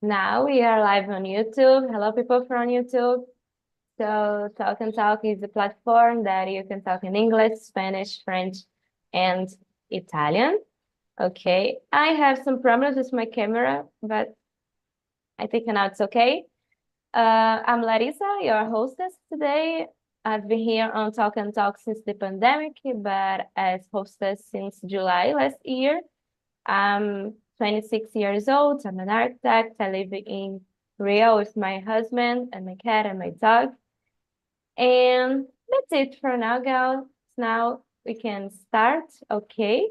Now we are live on YouTube. Hello, people from YouTube. So Talk and Talk is a platform that you can talk in English, Spanish, French, and Italian. Okay, I have some problems with my camera, but I think now it's okay. I'm Larissa, your hostess today. I've been here on Talk and Talk since the pandemic, but as hostess since July last year. I'm 26 years old. I'm an architect. I live in Rio with my husband and my cat and my dog. And that's it for now, guys. Now we can start. Okay.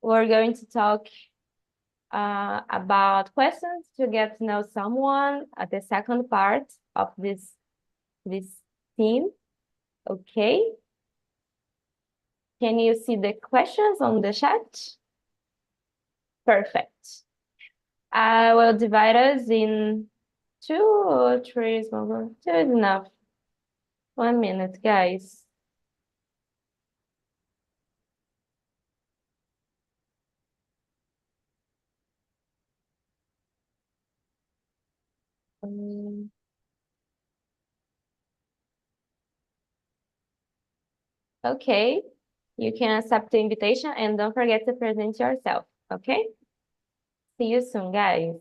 We're going to talk about questions to get to know someone at the second part of this theme. Okay. Can you see the questions on the chat? Perfect. I will divide us in two or three. Two is enough. 1 minute, guys. Okay, you can accept the invitation and don't forget to present yourself, okay? See you soon, guys.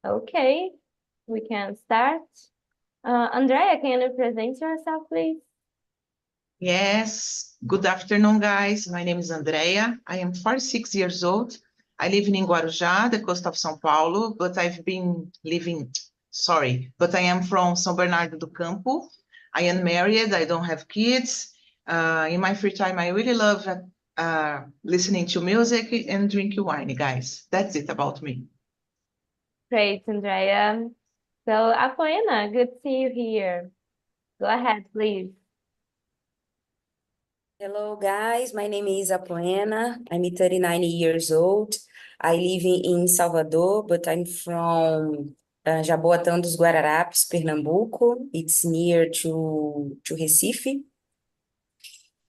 Okay, we can start. Andrea, can you present yourself, please? Yes, good afternoon, guys. My name is Andrea. I am 46 years old. I live in Guarujá, the coast of São Paulo, but I am from São Bernardo do Campo. I am married, I don't have kids. In my free time, I really love listening to music and drinking wine, guys. That's it about me. Great, Andrea. So, Apoena, good to see you here. Go ahead, please. Hello, guys. My name is Apoena. I'm 39 years old. I live in Salvador, but I'm from Jaboatão dos Guararapes, Pernambuco. It's near to Recife.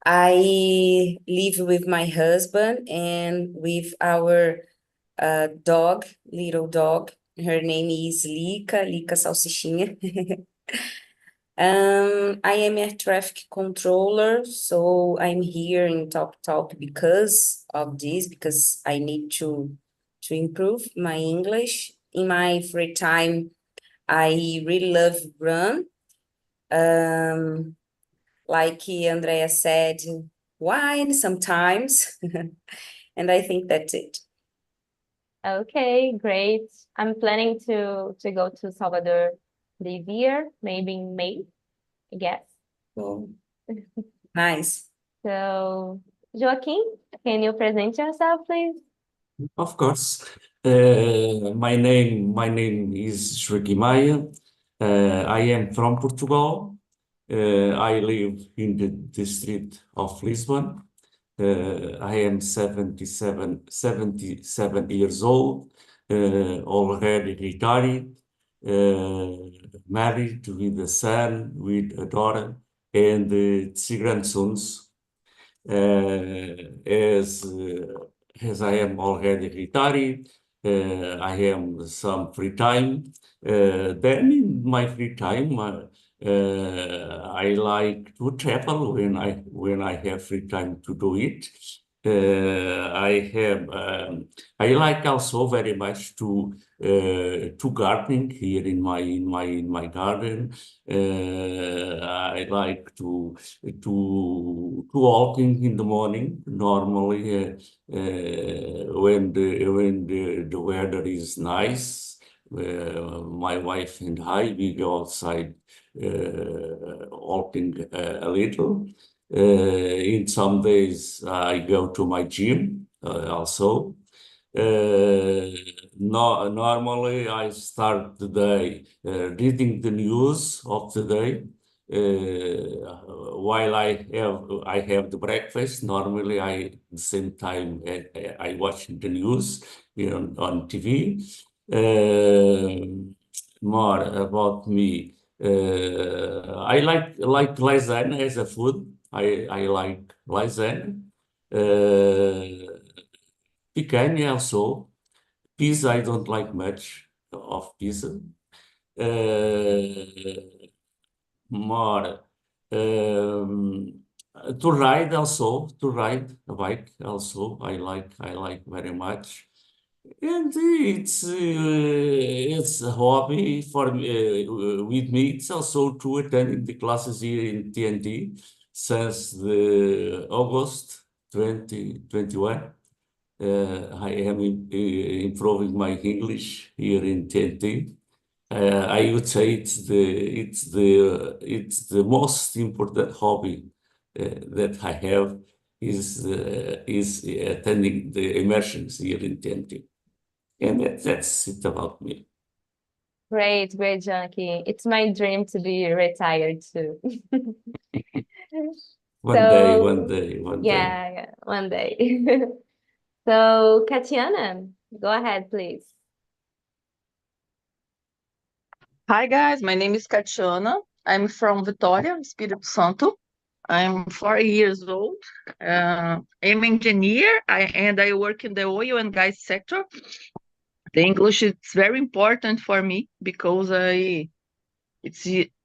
I live with my husband and with our dog, little dog. Her name is Lica Salsichinha. I am a traffic controller, so I'm here in Talk because of this, because I need to improve my English. In my free time, I really love run. Like Andrea said, wine sometimes, and I think that's it. Okay, great. I'm planning to go to Salvador this year, maybe in May, I guess. Oh, nice. So, Joaquim, can you present yourself, please? Of course. My name is Joaquim Maia. I am from Portugal. I live in the district of Lisbon. I am 77 years old, already retired, married with a son, with a daughter, and three grandsons. As I am already retired, I have some free time. Then in my free time, I like to travel when I have free time to do it. I like also very much to gardening here in my garden. I like to walking in the morning. Normally, when the weather is nice, my wife and I we go outside walking a little. In some days, I go to my gym also. Normally, I start the day reading the news of the day. while I have the breakfast, normally the same time I watch the news on TV. More about me. I like lasagna as a food. I like lasagna. Picanha also. Pizza, I don't like much of pizza. More to ride also, to ride a bike also. I like very much. And it's a hobby for me, with me. It's also to attending the classes here in TNT since the August 2021. I am improving my English here in TNT. I would say it's the most important hobby that I have is attending the immersions here in TNT. And that's it about me. Great, great, Junkie. It's my dream to be retired too. One day, So, one day, one day. yeah, one day. So, Katiana, go ahead, please. Hi guys, my name is Katiana. I'm from Vitória, Espírito Santo. I'm 40 years old. I'm an engineer and I work in the oil and gas sector. The English is very important for me because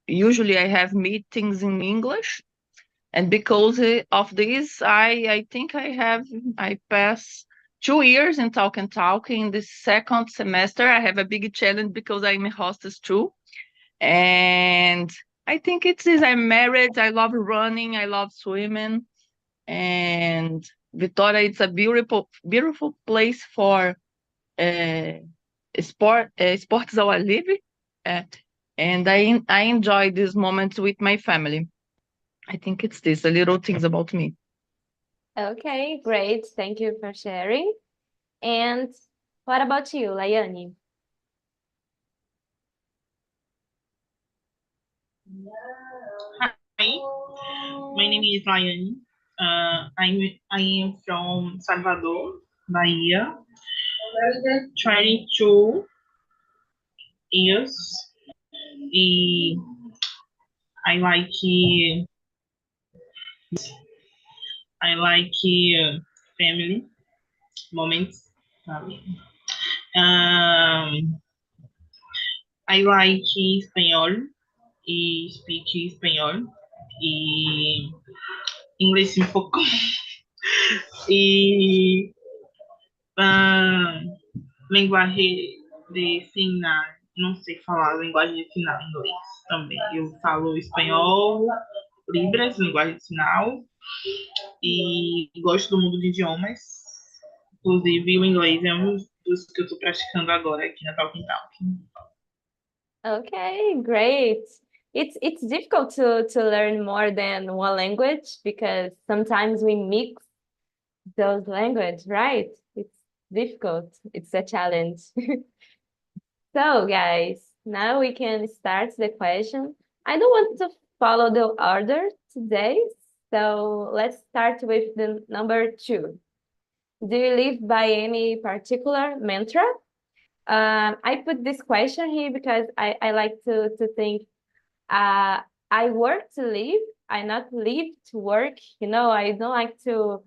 usually I have meetings in English, and because of this, I think I pass 2 years in Talk and Talk. In the second semester, I have a big challenge because I'm a hostess too. And I think it's this. I'm married. I love running. I love swimming. And Vitória, it's a beautiful, beautiful place for sports ao ar livre. And I enjoy these moments with my family. I think it's this, the little things about me. Okay, great. Thank you for sharing. And what about you, Layani? Hi, my name is Laiane. I am from Salvador, Bahia. 22 years. E I like family moments. I like espanhol e speak espanhol e inglês um pouco. E linguagem de sinal, não sei falar linguagem de sinal em inglês também. Eu falo espanhol, Libras, linguagem de sinal, e gosto do mundo de idiomas. Inclusive, o inglês é um dos que eu estou praticando agora aqui na Talking Talking. Okay, great. It's difficult to learn more than one language because sometimes we mix those languages, right? It's difficult. It's a challenge. So, guys, now we can start the question. I don't want to follow the order today, so let's start with the number 2. Do you live by any particular mantra? I put this question here because I like to think I work to live, I not live to work. I don't like to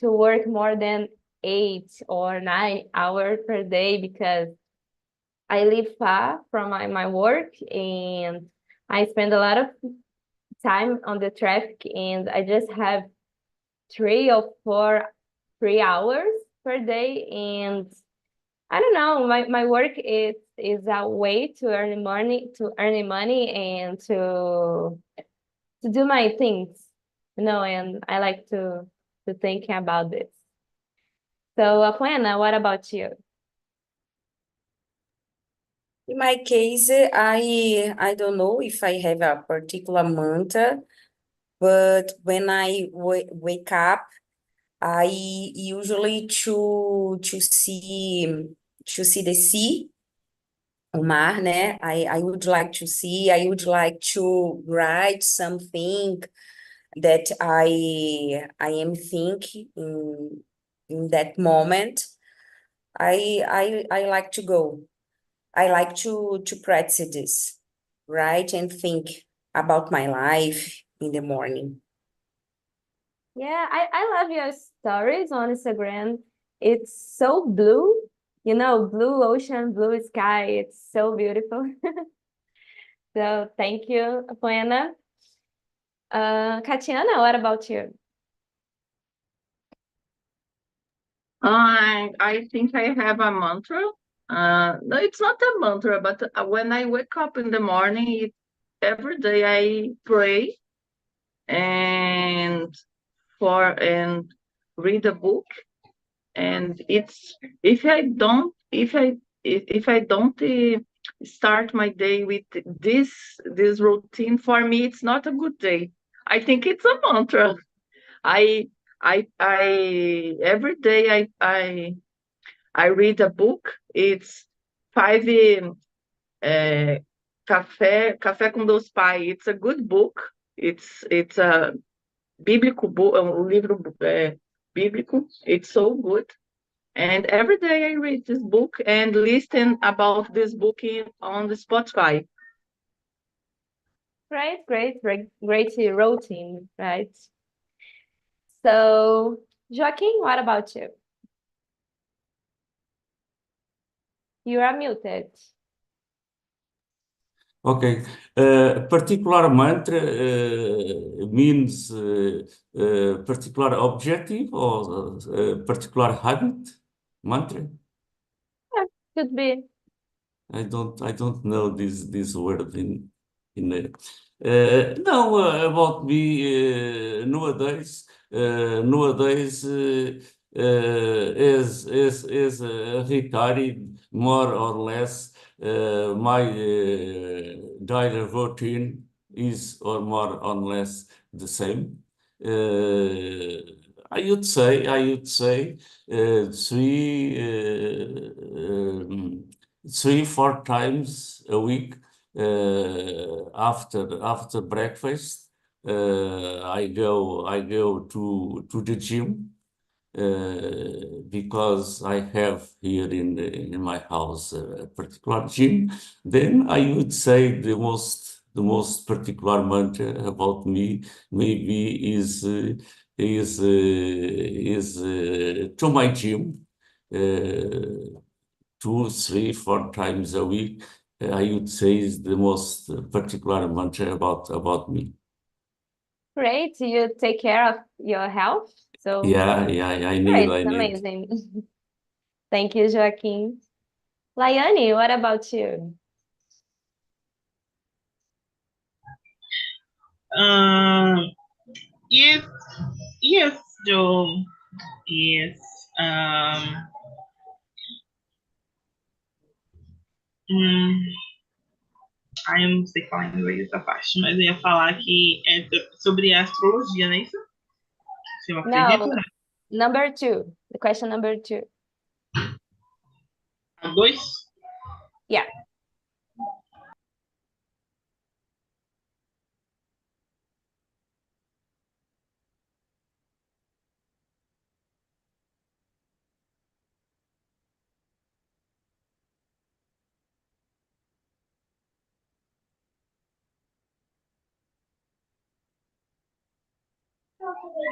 work more than 8 or 9 hours per day because I live far from my work and I spend a lot of time on the traffic and I just have 3 or 4 free hours per day. And I don't know, my work is a way to earn money and to do my things, and I like to think about this. So, Apuena, what about you? In my case, I don't know if I have a particular mantra, but when I wake up, I usually to see the sea o mar, né? I would like to see, I would like to write something that I am thinking in that moment. I like to go. I like to practice this, write and think about my life in the morning. Yeah, I love your stories on Instagram. It's so blue, blue ocean, blue sky. It's so beautiful. So thank you, Buena. Katiana, what about you? I think I have a mantra. No, it's not a mantra, but when I wake up in the morning, every day I pray and read a book. And it's if I don't start my day with this routine, for me, it's not a good day. I think it's a mantra. I every day I read a book. It's 5 Café com Deus Pai. It's a good book. It's a bíblico book, um livro bíblico. It's so good. And every day I read this book and listen about this book on the Spotify. Great routine, right? So, Joaquin, what about you? You are muted. Okay. Particular mantra means particular objective or particular habit mantra. Could be. I don't know this word in no, about me nowadays as retired more or less my daily routine is or more or less the same. I would say three, 4 times a week after breakfast. I go to the gym because I have here in my house a particular gym. Then I would say the most particular mantra about me maybe is to my gym. 2, 3, 4 times a week, I would say is the most particular mantra about me. Great. You take care of your health. So Yeah, I great, need. amazing. Thank you, Joaquin. Layani, what about you? Yes, Joe. Yes. Eu não sei falar em inglês essa parte, mas eu ia falar que é sobre a astrologia, não é isso? Se eu acredito, No, né? number 2. The question number 2. A 2? Yeah.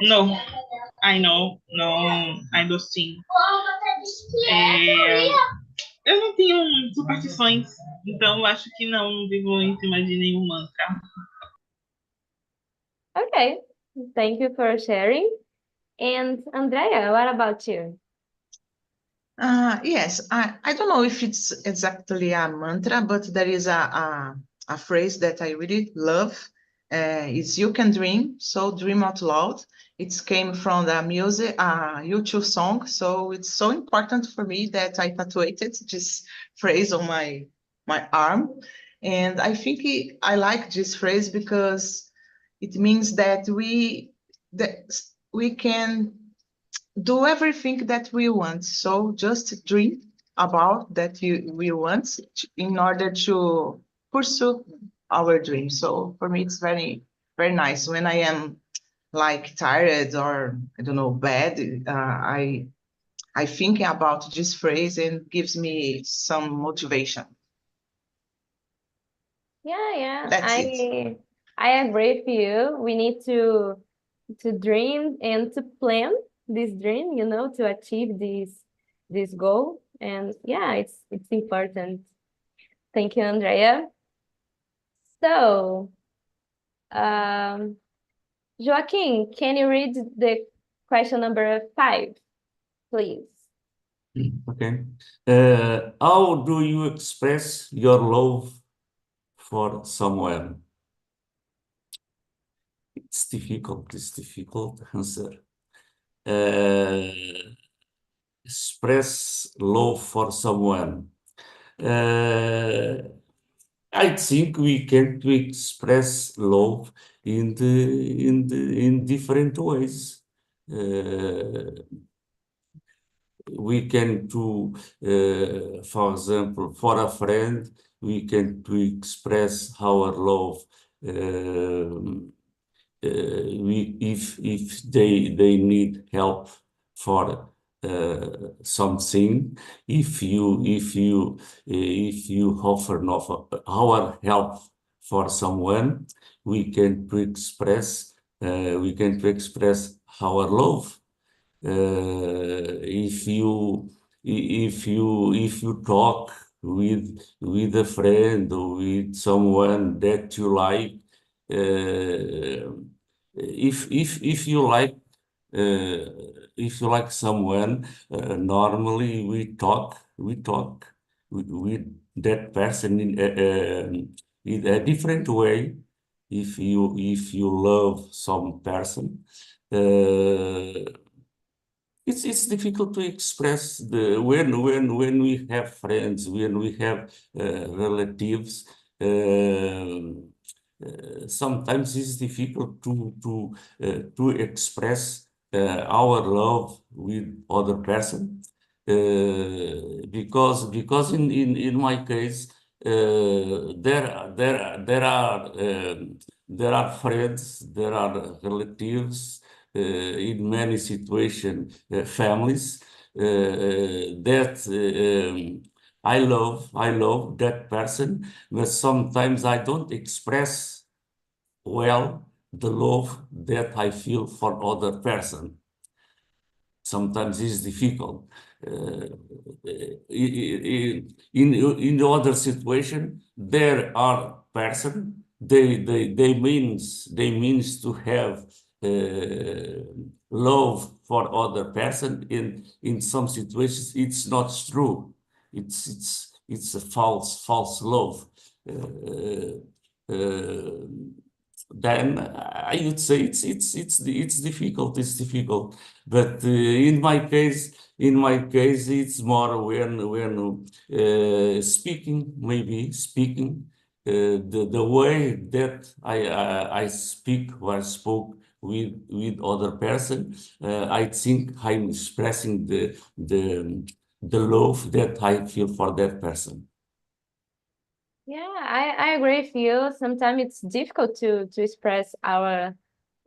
No, I know. No, I don't think. Eu não tenho superstições, então eu acho que não vivo em cima de nenhum mantra. Okay. Thank you for sharing. And Andrea, what about you? Yes, I don't know if it's exactly a mantra, but there is a phrase that I really love. Is "You can dream, so dream out loud." It came from the music, YouTube song, so it's so important for me that I tattooed this phrase on my arm, and I think I like this phrase because it means that we can do everything that we want. So just dream about that we want in order to pursue our dreams. So for me, it's very, very nice. When I am like tired or I don't know, bad, I think about this phrase and gives me some motivation. Yeah, That's it. I agree with you. We need to dream and to plan this dream, you know, to achieve this goal. And yeah, it's important. Thank you, Andrea. So, um, Joaquin, can you read the question number 5, please? Okay. How do you express your love for someone? It's difficult to answer. Express love for someone. I think we can to express love in different ways. We can for example, for a friend, we can to express our love. If they need help for something, if you offer our help for someone, we can to express our love. If you talk with a friend or with someone that you like, if you like someone, normally we talk with that person in a different way. If you love some person, it's difficult to express when we have friends, when we have relatives. Sometimes it's difficult to express our love with other person, because in my case, there are friends, there are relatives, in many situations, families, that I love that person, but sometimes I don't express well the love that I feel for other person. Sometimes it's difficult. In the other situation, there are person, they means to have love for other person. In some situations, it's not true. It's a false love. Then I would say it's difficult. It's difficult. But in my case, it's more when speaking, the way that I speak or spoke with other person, I think I'm expressing the love that I feel for that person. Yeah, I agree with you. Sometimes it's difficult to express our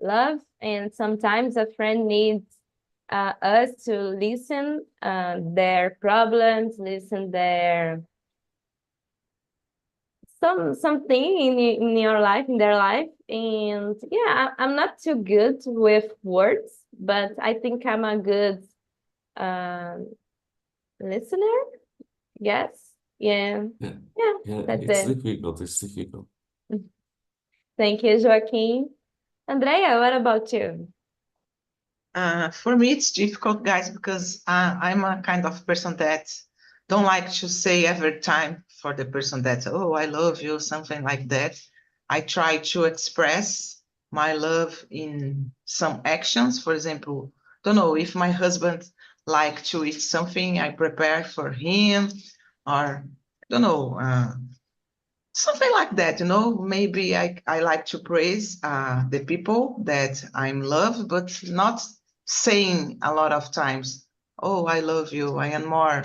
love, and sometimes a friend needs us to listen their problems, listen their something in your life, in their life. And yeah, I'm not too good with words, but I think I'm a good listener. Yes. Yeah. Yeah, Yeah, that's it's it. difficult. It's difficult. Thank you, Joaquin. Andrea, what about you? For me, it's difficult, guys, because I'm a kind of person that don't like to say every time for the person that, oh, I love you, something like that. I try to express my love in some actions. For example, don't know if my husband like to eat something, I prepare for him, or don't know, something like that, maybe I like to praise the people that I'm love, but not saying a lot of times, oh, I love you. I am more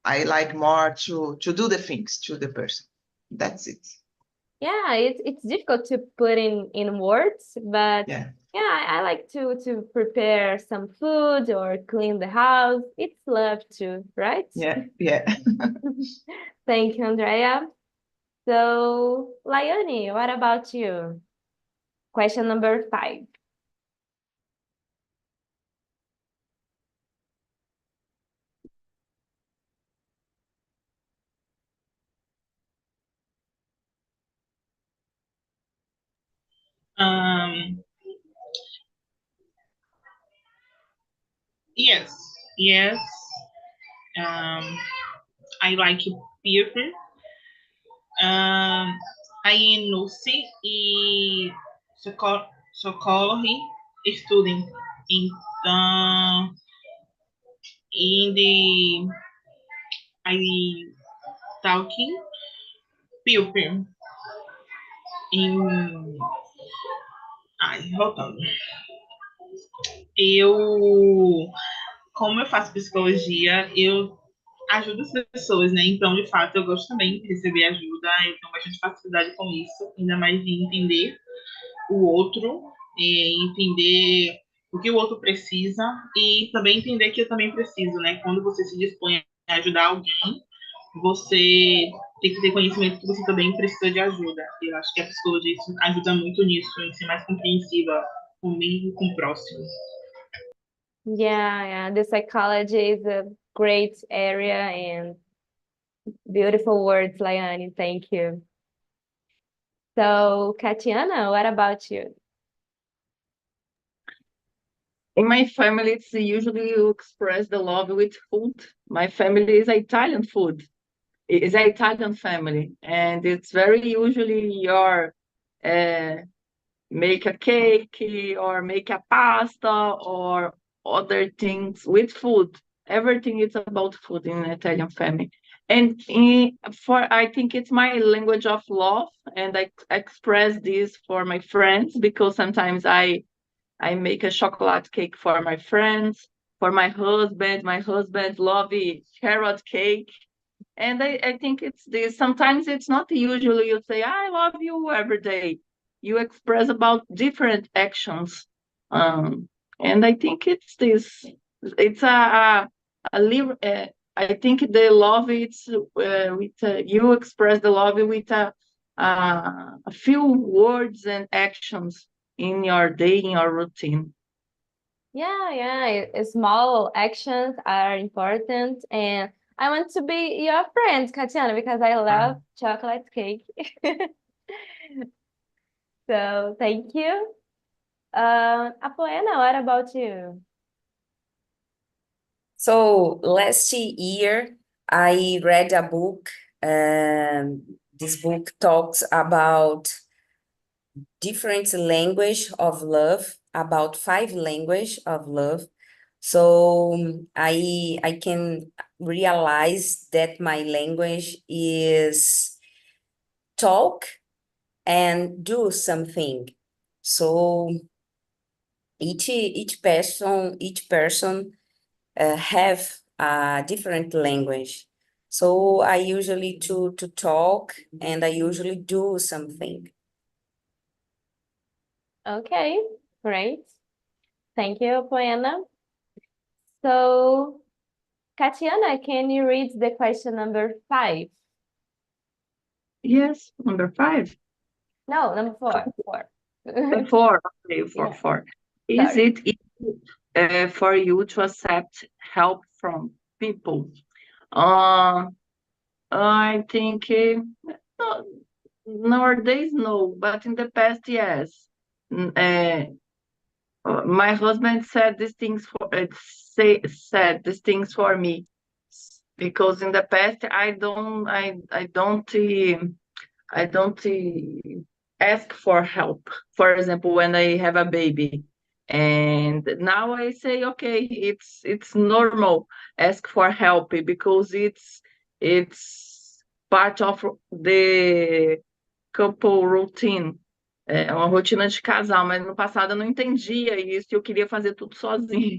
I like more to do the things to the person. That's it. Yeah, it's difficult to put in words, but Yeah. yeah, I like to prepare some food or clean the house. It's love too, right? Yeah. Yeah. Thank you, Andrea. So, Laiane, what about you? Question number 5. Um, yes, yes. I like people. Aí no C e socorre student. Então, in the I talking people em voltando. Como eu faço psicologia, eu ajudo as pessoas, né? Então, de fato, eu gosto também de receber ajuda, eu tenho bastante facilidade com isso, ainda mais de entender o outro, entender o que o outro precisa e também entender que eu também preciso, né? Quando você se dispõe a ajudar alguém, você tem que ter conhecimento que você também precisa de ajuda. Eu acho que a psicologia ajuda muito nisso, em ser mais compreensiva comigo e com o próximo. Yeah, the psychology is a great area and beautiful words, Laiane. Thank you. So, Katiana, what about you? In my family, it's usually you express the love with food. My family is Italian food. It's an Italian family, and it's very usually your make a cake or make a pasta or other things with food. Everything is about food in an Italian family. And I think it's my language of love, and I express this for my friends because sometimes I make a chocolate cake for my friends, for my husband. My husband loves carrot cake. And I think it's this. Sometimes it's not usually you say, I love you every day. You express about different actions. And I think it's this. It's I think the love it's with you express the love with a few words and actions in your day, in your routine. Yeah, small actions are important, and I want to be your friend, Katiana, because I love chocolate cake. So, thank you. Apoena, what about you? So last year, I read a book. This book talks about different language of love, about 5 language of love. So I can realize that my language is talk and do something. So each person have a different language. So I usually to talk and I usually do something. Okay, great. Thank you, Apoena. So, Katiana, can you read the question number 5? Yes, number 5. No, number 4. 4. Okay, Yeah. 4. Is Sorry. it easy for you to accept help from people? I think nowadays no, but in the past yes. My husband said these things said these things for me because in the past I don't ask for help. For example, when I have a baby, and now I say okay, it's normal ask for help because it's part of the couple routine. É uma rotina de casal, mas no passado eu não entendia isso, eu queria fazer tudo sozinho.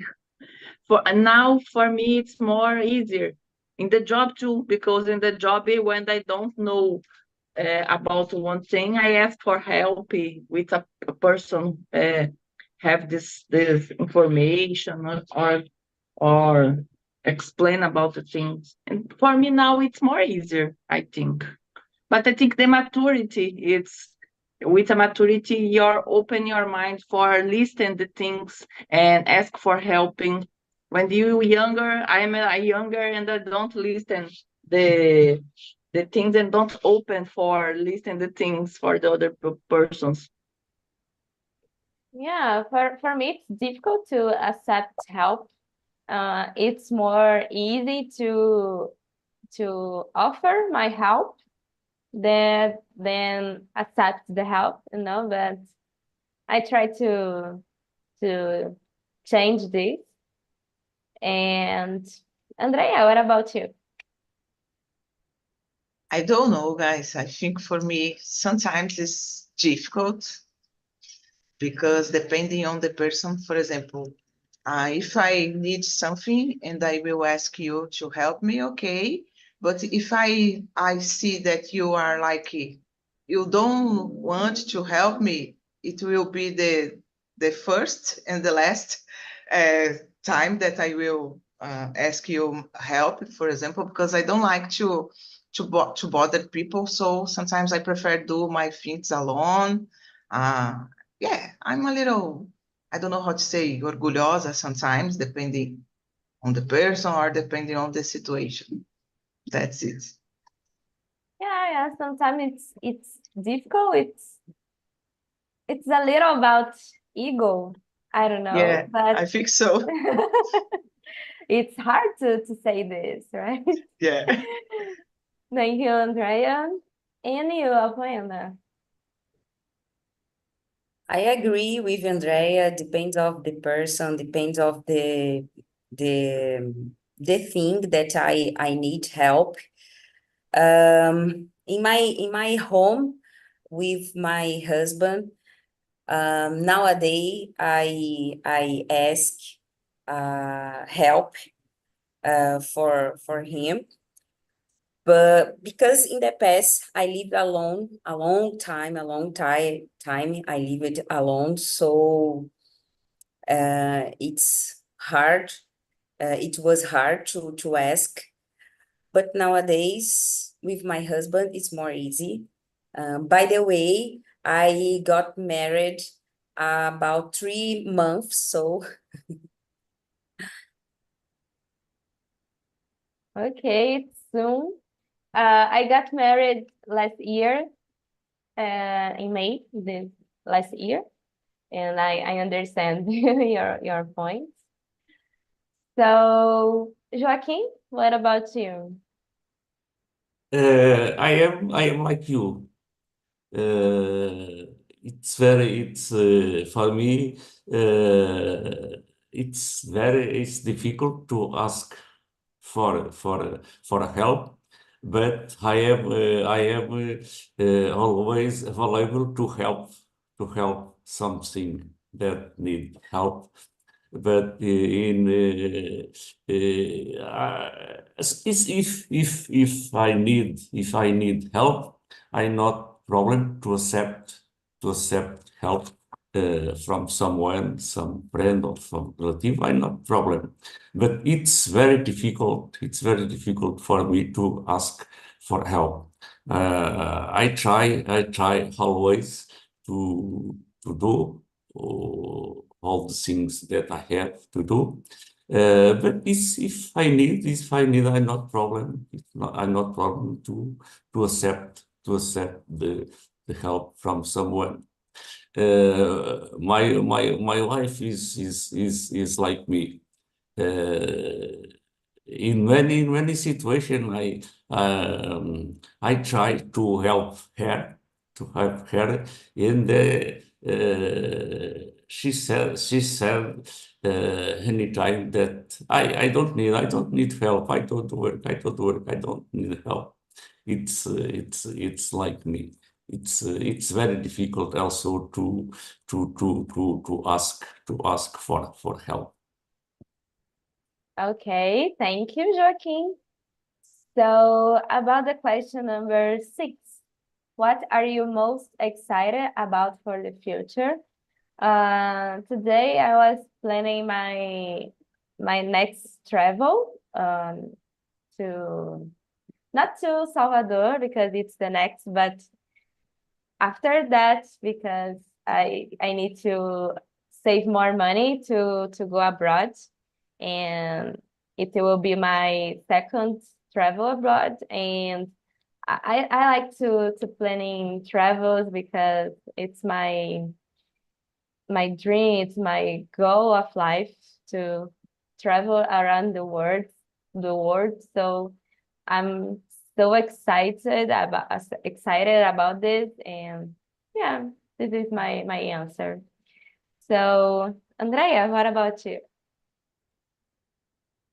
Now, for me, it's more easier in the job too, because in the job, when I don't know about one thing, I ask for help with a person have this information or explain about the things. And for me now, it's more easier, I think. But I think the maturity, it's with a maturity, you're open your mind for listen the things and ask for helping. When you younger, I'm a younger and I don't listen the things and don't open for listen the things for the other persons. Yeah, for me, it's difficult to accept help. It's more easy to offer my help than accept the help, you know, but I try to change this. And Andrea, what about you? I don't know, guys. I think for me, sometimes it's difficult because depending on the person, for example, if I need something and I will ask you to help me, okay. But if I see that you are like you don't want to help me, it will be the first and the last time that I will ask you help, for example, because I don't like to bother people. So sometimes I prefer do my things alone. Yeah, I'm a little, I don't know how to say, orgulhosa sometimes, depending on the person or depending on the situation. That's it. Yeah, sometimes it's difficult. It's a little about ego. I don't know, Yeah, but I think so. it's hard to say this, right? Yeah. Thank you, Andrea. And you, Apayana. I agree with Andrea. Depends of the person, depends of the the thing that I need help. In my home with my husband, nowadays I ask help for him. But because in the past I lived alone a long time I lived alone, so it's hard. It was hard to ask, but nowadays with my husband it's more easy. By the way, I got married about 3 months, so Okay, soon. I got married last year, in May, this last year, and I understand your point. So, Joaquim, what about you? I am like you. It's for me, it's difficult to ask for help, but I am always available to help something that need help. But if I need help, I not problem to accept help from someone, some friend or some relative. I not problem, but it's very difficult. It's very difficult for me to ask for help. I try always to do all the things that I have to do. But if I need, I'm not problem. I'm not problem to accept the help from someone. My wife is like me. In many situations, I try to help her, and she said anytime that I don't need help. I don't need help. It's like me. It's very difficult also to ask for help. Okay, thank you, Joaquim. So about the question number 6, what are you most excited about for the future? Today I was planning my next travel to not to Salvador because it's the next, but after that because I need to save more money to go abroad, and it will be my second travel abroad, and I like to planning travels because it's my dream, it's my goal of life to travel around the world. So I'm so excited about this, and yeah, this is my answer. So Andrea, what about you?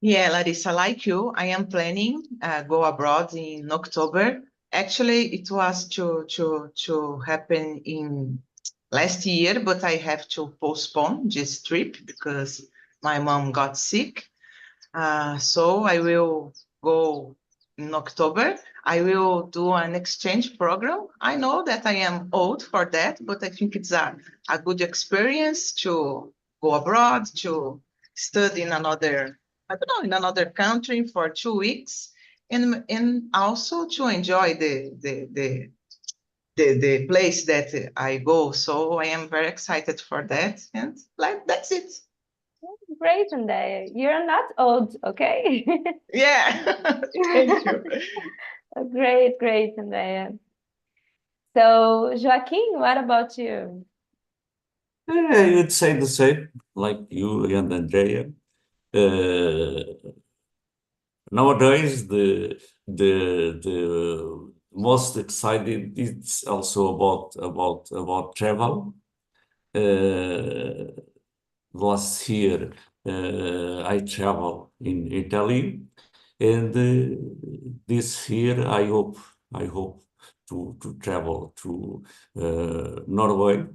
Yeah, Larissa, like you, I am planning go abroad in October. Actually, it was to happen in last year, but I have to postpone this trip because my mom got sick. So I will go in October. I will do an exchange program. I know that I am old for that, but I think it's a good experience to go abroad, to study in another, I don't know, in another country for 2 weeks, and also to enjoy the place that I go. So I am very excited for that, and like that's it. Great, Andrea. You're not old, okay? Yeah, thank you. Great, Andrea. So Joaquin, what about you? I would say the same, like you and Andrea. Nowadays, the most excited it's also about travel. Last year, I traveled in Italy, and this year I hope to travel to Norway,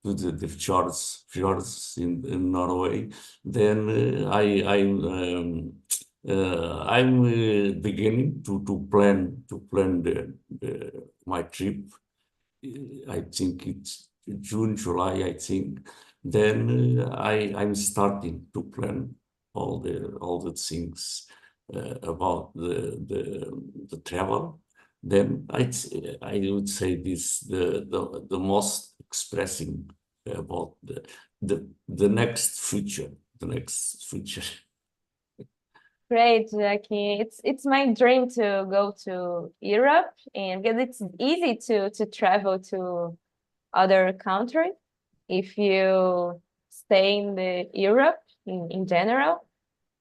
to the fjords in Norway. Then I'm beginning to plan my trip. I think it's June, July, I think. Then I'm starting to plan all the things about the travel. Then I would say this the most expressing about the next future, the next future. Great, Jackie. It's my dream to go to Europe, and because it's easy to travel to other countries if you stay in the Europe in general.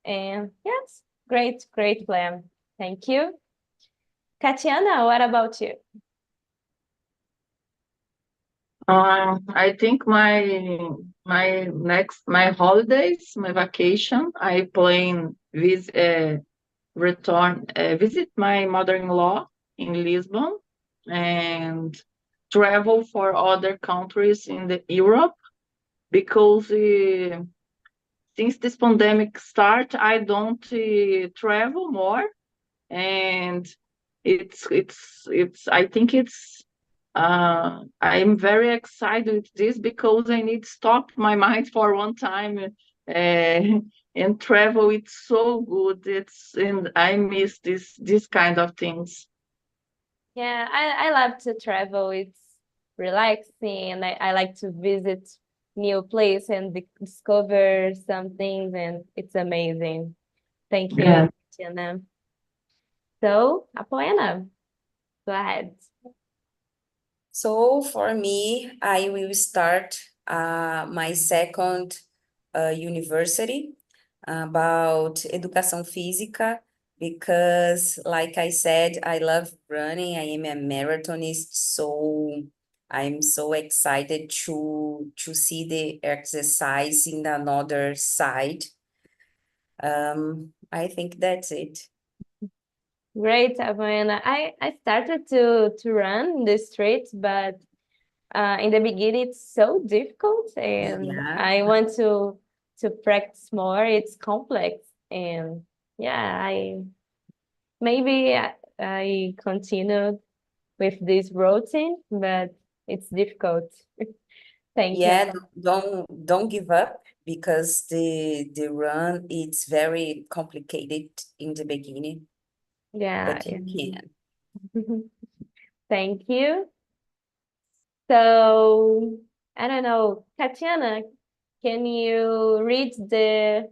And yes, great plan. Thank you. Katiana, what about you? I think my holidays, my vacation, I plan visit my mother-in-law in Lisbon and travel for other countries in the Europe because since this pandemic start, I don't travel more, and it's I think it's I'm very excited with this because I need to stop my mind for one time and travel. It's so good. And I miss this kind of things. Yeah, I love to travel. It's relaxing, and I like to visit new place and discover some things, and it's amazing. Thank Yeah. you, Katiana. So, Apoena, go ahead. So for me, I will start my second university about educação física because, like I said, I love running. I am a marathonist, so I'm so excited to see the exercise in another side. I think that's it. Great, Apoena. I started to run in the streets, but in the beginning it's so difficult, and Yeah. I want to practice more. It's complex, and yeah, maybe I continued with this routine, but it's difficult. Thank you. Yeah, don't give up because the run it's very complicated in the beginning, Yeah, but you can. Thank you. So, I don't know, Tatiana, can you read the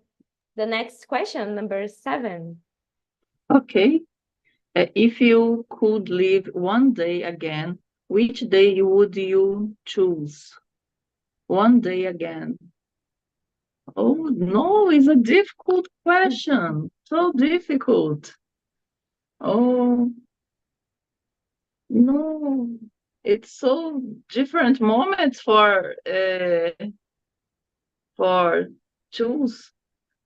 next question, number 7? Okay. If you could live one day again, which day would you choose? One day again. Oh, no, it's a difficult question. So difficult. Oh, no. It's so different moments for choose.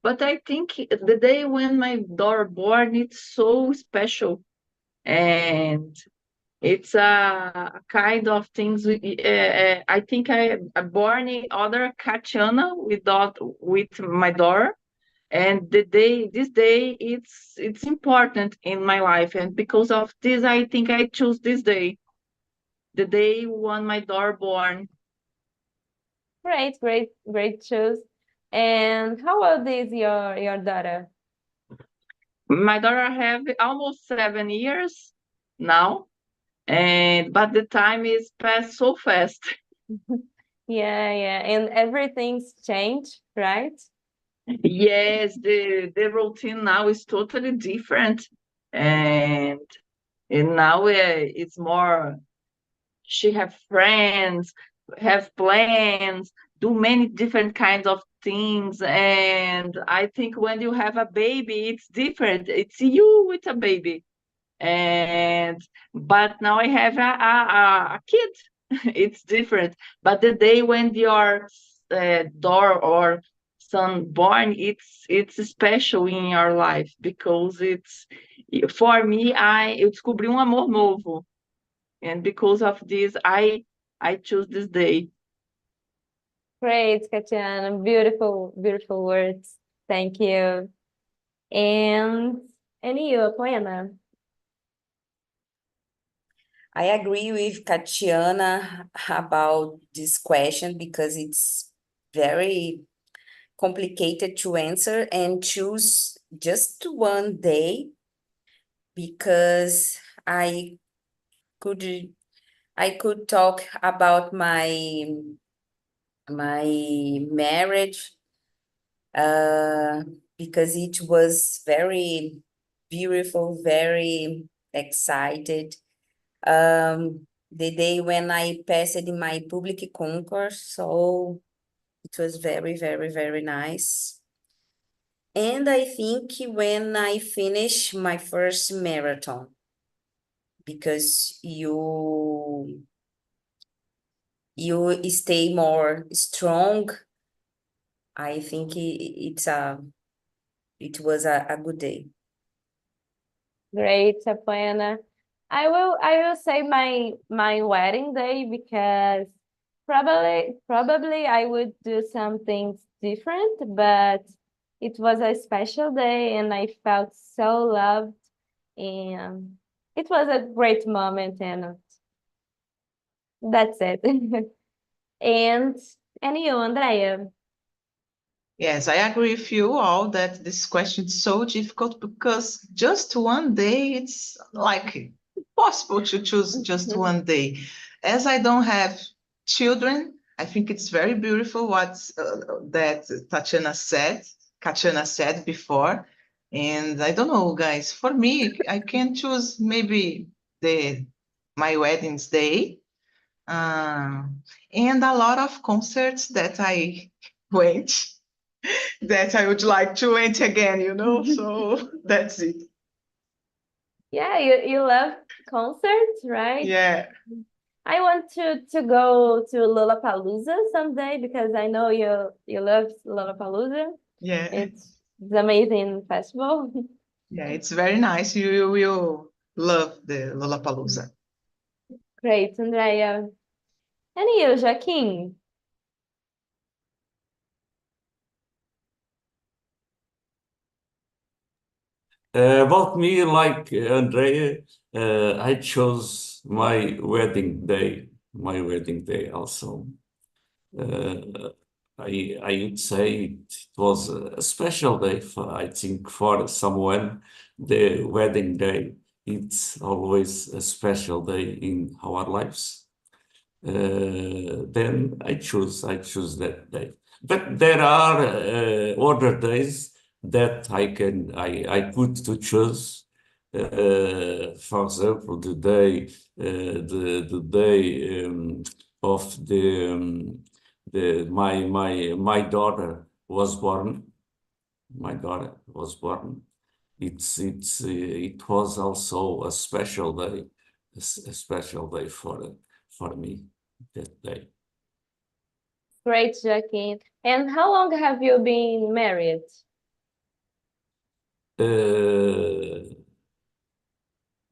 But I think the day when my daughter born, it's so special. And it's a kind of things. I think I born in other Katiana with my daughter, and this day, it's important in my life, and because of this, I think I choose this day, the day when my daughter born. Great choice. And how old is your daughter? My daughter have almost 7 years now, but the time is passed so fast. Yeah, and everything's changed, right? Yes, the routine now is totally different, and now it's more. She have friends, have plans, do many different kinds of things, and I think when you have a baby, it's different. It's you with a baby, and but now I have a kid. It's different. But the day when your daughter or son born, it's special in your life because it's for me. Eu descobri amor novo, and because of this, I choose this day. Great, Katiana. Beautiful, beautiful words. Thank you. And you, Poena? I agree with Katiana about this question because it's very complicated to answer and choose just one day because could I could talk about my marriage because it was very beautiful, very excited. The day when I passed in my public concourse, so it was very, very, very nice. And I think when I finish my first marathon, because you stay more strong, I think it was a good day. Great, Poena. I will say my wedding day because probably I would do something different, but it was a special day and I felt so loved, and it was a great moment, and that's it. And you, Andrea? Yes, I agree with you all that this question is so difficult because just one day, it's like impossible to choose just one day. As I don't have children, I think it's very beautiful what that Katyana said before. And I don't know, guys, for me, I can choose maybe my wedding's day, and a lot of concerts that I went that I would like to went again, so that's it. Yeah, you love concerts, right? Yeah. I want to go to Lollapalooza someday because I know you love Lollapalooza. Yeah. It's amazing festival. Yeah, it's very nice. You will love the Lollapalooza. Great, Andrea. And you, Joaquim? About me, like Andrea, I chose my wedding day also. I would say it was a special day I think, for someone. The wedding day, it's always a special day in our lives. Then I choose that day. But there are other days that I put to choose. For example, the day of my daughter was born. My daughter was born. It was also a special day, a special day for me that day. Great, Joaquin. And how long have you been married?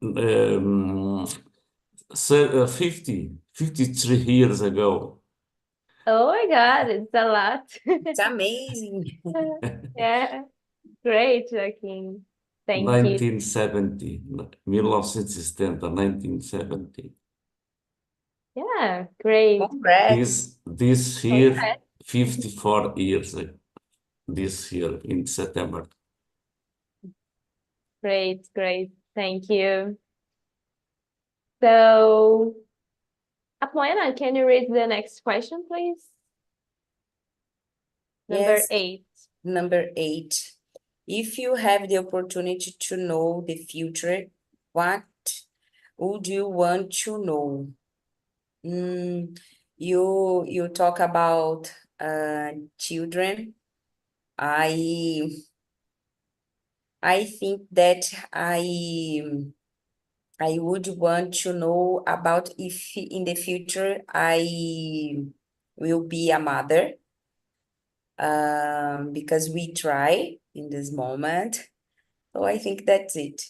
Um, so, 53 years ago. Oh my God, it's a lot. It's amazing. Yeah, great, Joaquin. Thank you. 1970, 1970, 1970. Yeah, great. Congrats. This year, Congrats. 54 years, this year in September. Great, great. Thank you. So, Apoena, can you read the next question, please? Number Yes. 8. Number 8. If you have the opportunity to know the future, what would you want to know? You talk about children. I think that I would want to know about if in the future I will be a mother, because we try in this moment. So I think that's it.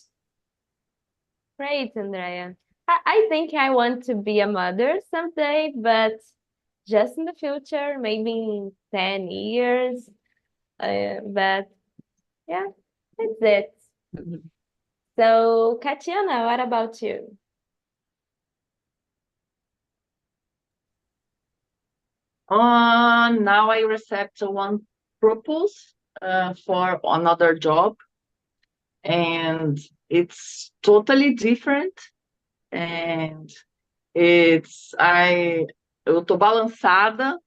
Great, Andrea. I think I want to be a mother someday, but just in the future, maybe in 10 years. But yeah, that's it. So, Katiana, what about you? Now I received one proposal for another job, and it's totally different. And eu tô balançada,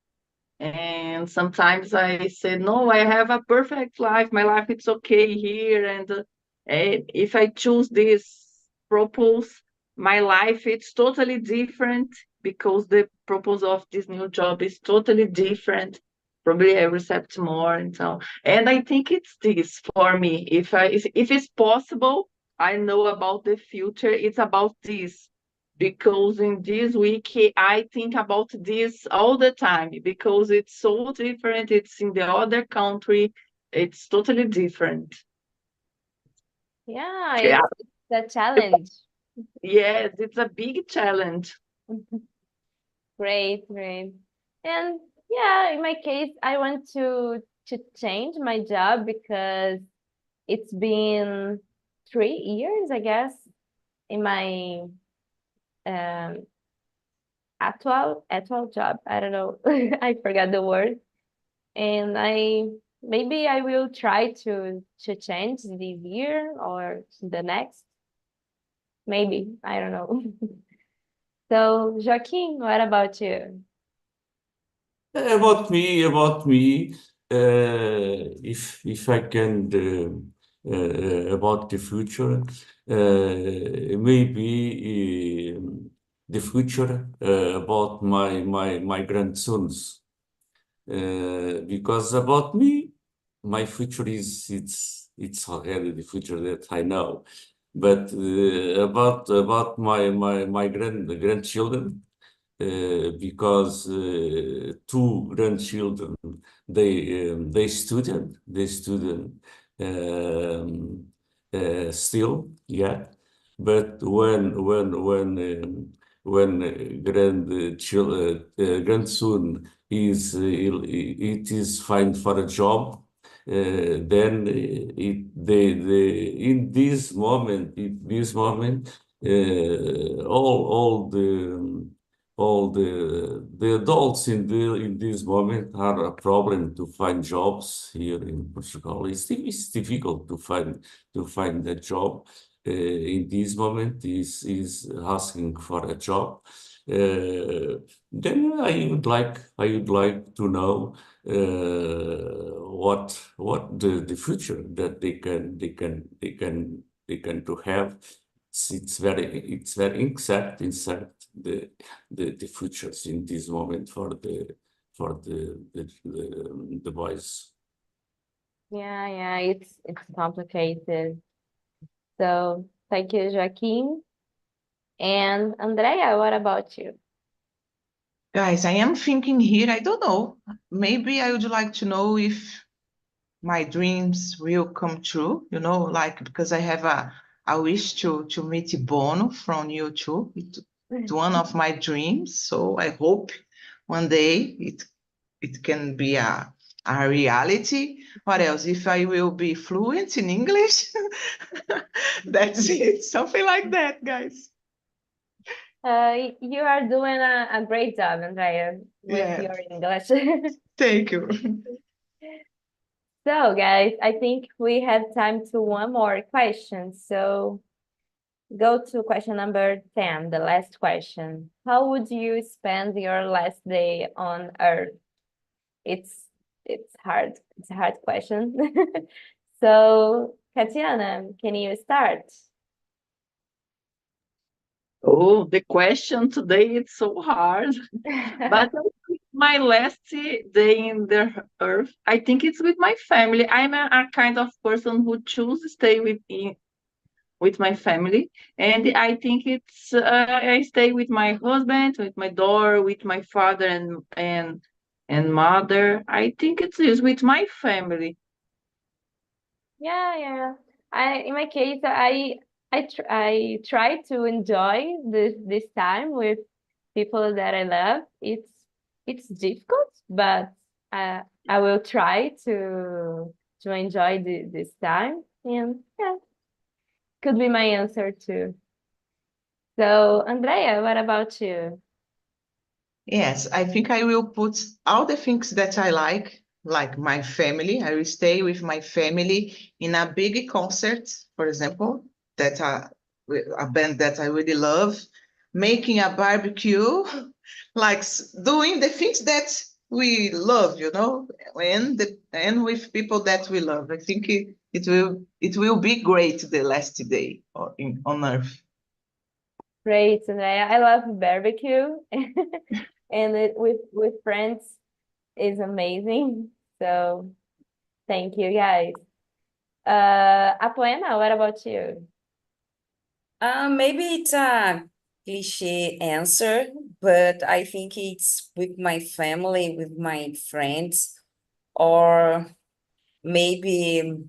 and sometimes I say, no, I have a perfect life. My life it's okay here, and if I choose this proposal, my life it's totally different because the proposal of this new job is totally different. Probably I accept more, and so. And I think it's this for me. If it's possible, I know about the future. It's about this because in this week I think about this all the time because it's so different. It's in the other country. It's totally different. Yeah, Yeah. it's a challenge. Yes, it's a big challenge. Great, great. And yeah, in my case, I want to change my job because it's been 3 years, I guess, in my actual job. I don't know. I forgot the word. And maybe I will try to change this year or the next. Maybe, I don't know. So, Joaquin, what about you? About me, if I can about the future, maybe the future about my grandsons, because about me, my future it's already the future that I know, but about my grandchildren. Because two grandchildren they student still, yeah, but when grandson is it is fine for a job, then in this moment, all the adults in this moment are a problem to find jobs here in Portugal. It's difficult to find a job in this moment. Is asking for a job. Then I would like to know what the future that they can to have. It's very insert the futures in this moment for the boys. Yeah, it's complicated. So thank you, Joaquin. And Andrea, what about you? Guys, I am thinking here, I don't know. Maybe I would like to know if my dreams will come true, like because I have a wish to meet Bono from YouTube. It's one of my dreams, so I hope one day it can be a reality. What else? If I will be fluent in English, that's it. Something like that, guys. You are doing a great job, Andrea, with Yeah, your English. thank you. So, guys, I think we have time to one more question. So, go to question number 10, the last question. How would you spend your last day on Earth? It's hard. It's a hard question. So, Katiana, can you start? Oh, the question today is so hard. But I think my last day in the earth, I think it's with my family. I'm a kind of person who choose to stay with my family, and I think it's I stay with my husband, with my daughter, with my father and mother. I think it is with my family. Yeah. In my case, I try to enjoy this time with people that I love. It's difficult, but I will try to enjoy this time. And yeah, could be my answer too. So, Andrea, what about you? Yes, I think I will put all the things that I like my family. I will stay with my family in a big concert, for example, that a band that I really love, making a barbecue, like doing the things that we love, and with people that we love. I think it will be great the last day on Earth. Great, Andrea. I love barbecue, and with friends is amazing. So, thank you, guys. Apoena, what about you? Maybe it's a cliche answer, but I think it's with my family, with my friends, or maybe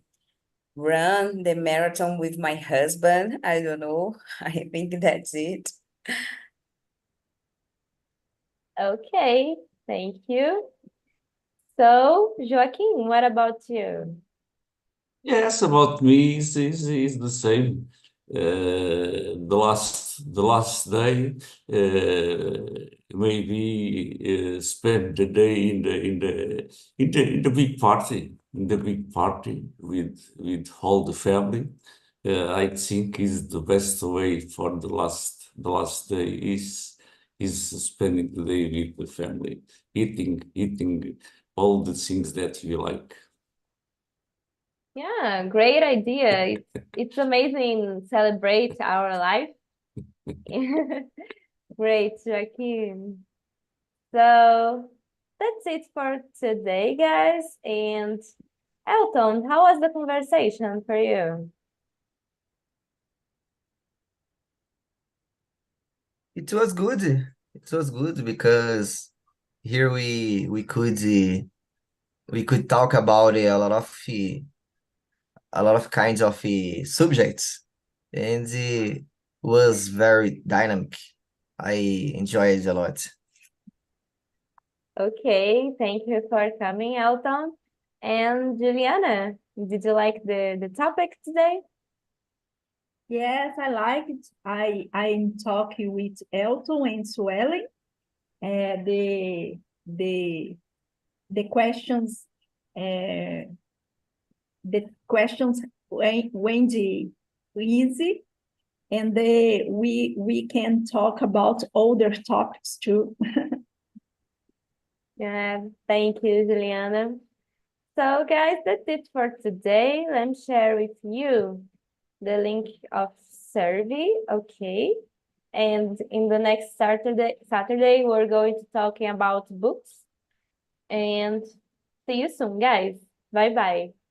run the marathon with my husband. I don't know. I think that's it. Okay, thank you. So, Joaquin, what about you? Yes, about me is the same. The last day, maybe spend the day in the big party, with all the family. I think is the best way for the last day is spending the day with the family, eating all the things that you like. Yeah, great idea. It's amazing celebrate our life. Great, Joaquin. So that's it for today, guys. And Elton, how was the conversation for you? It was good. It was good because here we could talk about a lot of kinds of subjects, and it was very dynamic. I enjoyed it a lot. Okay, thank you for coming, Elton. And Juliana, did you like the topic today? Yes, I like it. I'm talking with Elton and Suelen. The questions went easy, and we can talk about other topics too. Yeah, thank you, Juliana. So, guys, that's it for today. Let me share with you the link of survey, okay? And in the next Saturday, we're going to talking about books. And see you soon, guys. Bye-bye.